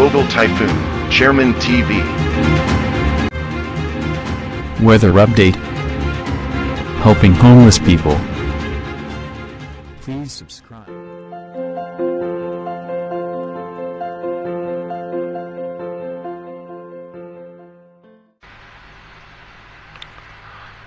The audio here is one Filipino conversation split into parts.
Global Typhoon, Chairman TV. Weather update. Helping homeless people. Please subscribe.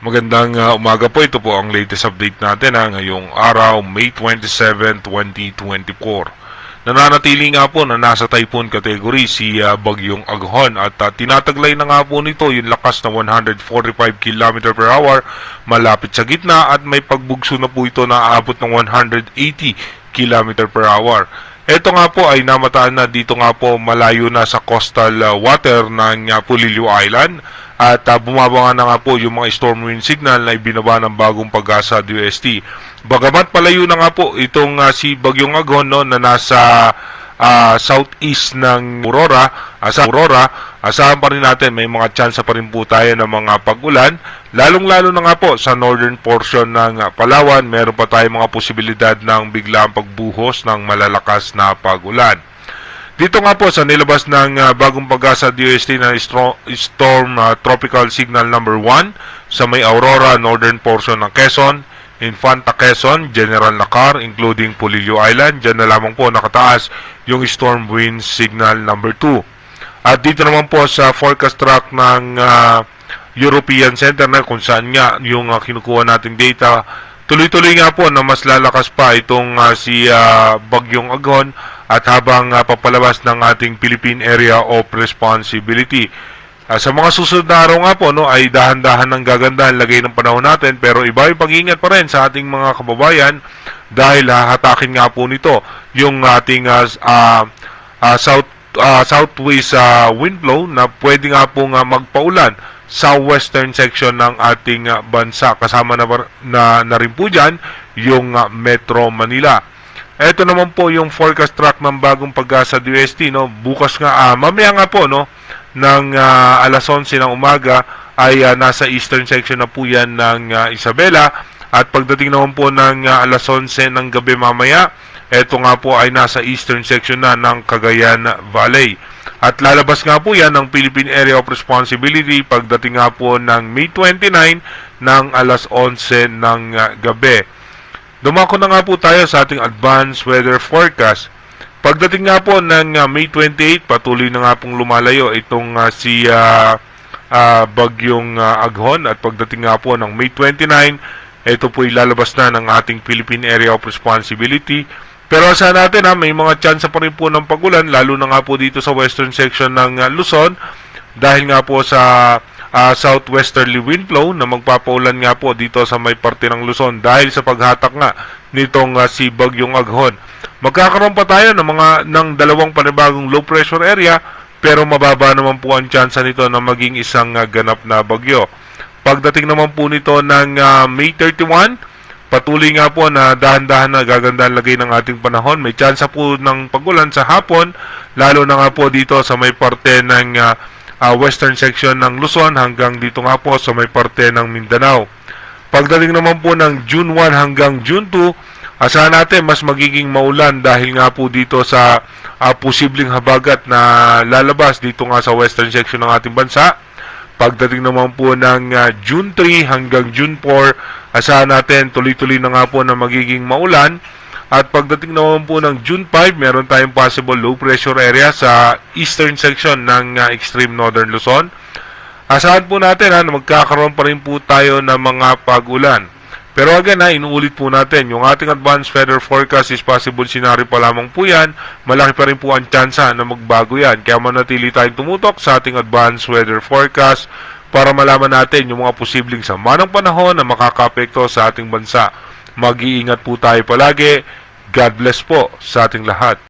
Magandang umaga po. Ito po ang latest update natin ngayong araw, May 27, 2024. Nananatili nga po na nasa typhoon category si Bagyong Aghon at tinataglay na nga po nito yung lakas na 145 km per hour malapit sa gitna at may pagbugso na po ito na aabot ng 180 km per hour. Ito nga po ay namataan na dito nga po malayo na sa coastal water ng Polillo Island at bumaba nga na nga po yung mga storm wind signal na ibinaba ng bagong Pag-asa DOST. Bagamat palayo na nga po itong si Bagyong Aghon no, na nasa southeast ng Aurora, asahan pa rin natin may mga chance pa rin po tayo ng mga pag-ulan, lalong-lalo na nga po sa northern portion ng Palawan, meron pa tayong mga posibilidad ng biglang pagbuhos ng malalakas na pag-ulan. Dito nga po sa nilabas ng bagong Pag-asa DOST na storm tropical signal number 1 sa may Aurora, northern portion ng Quezon, Infanta Quezon, General Nakar, including Polillo Island. Diyan na lamang po nakataas yung storm wind signal number 2. At dito naman po sa forecast track ng European Center na kung saan nga yung kinukuha nating data, tuloy-tuloy nga po na mas lalakas pa itong si Bagyong Aghon at habang papalabas ng ating Philippine Area of Responsibility. Sa mga susunod na araw nga po no, ay dahan-dahan ng gagandahan lagay ng panahon natin, pero iba yung pag-iingat pa rin sa ating mga kababayan dahil hatakin nga po nito yung ating southwest wind flow na pwede nga po magpaulan sa western section ng ating bansa. Kasama na rin po dyan yung Metro Manila. Ito naman po yung forecast track ng bagong Pag-asa DOST no. Bukas nga mamaya nga po no ng alas 11 ng umaga ay nasa eastern section na po yan ng Isabela at pagdating naman po ng alas 11 ng gabi mamaya, ito nga po ay nasa eastern section na ng Cagayan Valley. At lalabas nga po yan ng Philippine Area of Responsibility pagdating nga po ng May 29 ng alas 11 ng gabi. Dumako na nga po tayo sa ating advanced weather forecast. Pagdating nga po ng May 28, patuloy na nga pong lumalayo itong si Bagyong Aghon at pagdating nga po ng May 29, ito po ilalabas na ng ating Philippine Area of Responsibility. Pero sa natin may mga chance pa rin po ng pag-ulan, lalo na nga po dito sa western section ng Luzon dahil nga po sa southwesterly wind flow na magpapaulan nga po dito sa may parte ng Luzon dahil sa paghatak nga nitong si Bagyong Aghon. Magkakaroon pa tayo ng dalawang panibagong low pressure area pero mababa naman po ang tsansa nito na maging isang ganap na bagyo. Pagdating naman po nito ng May 31, patuloy nga po na dahan-dahan na gagandang lagay ng ating panahon. May tsansa po ng pag-ulan sa hapon, lalo na nga po dito sa may parte ng western section ng Luzon hanggang dito nga po sa may parte ng Mindanao. Pagdating naman po ng June 1 hanggang June 2, asahan natin mas magiging maulan dahil nga po dito sa posibleng habagat na lalabas dito nga sa western section ng ating bansa. Pagdating naman po ng June 3 hanggang June 4, asahan natin tuloy-tuloy na nga po na magiging maulan. At pagdating naman po ng June 5, meron tayong possible low pressure area sa eastern section ng extreme northern Luzon. Asahan po natin na magkakaroon pa rin po tayo ng mga pag-ulan. Pero again inuulit po natin, yung ating advanced weather forecast is possible scenario pa lamang po yan. Malaki pa rin po ang tsansa na magbago yan. Kaya manatili tayong tumutok sa ating advanced weather forecast para malaman natin yung mga posibleng sama ng panahon na makakaapekto sa ating bansa. Mag-iingat po tayo palagi. God bless po sa ating lahat.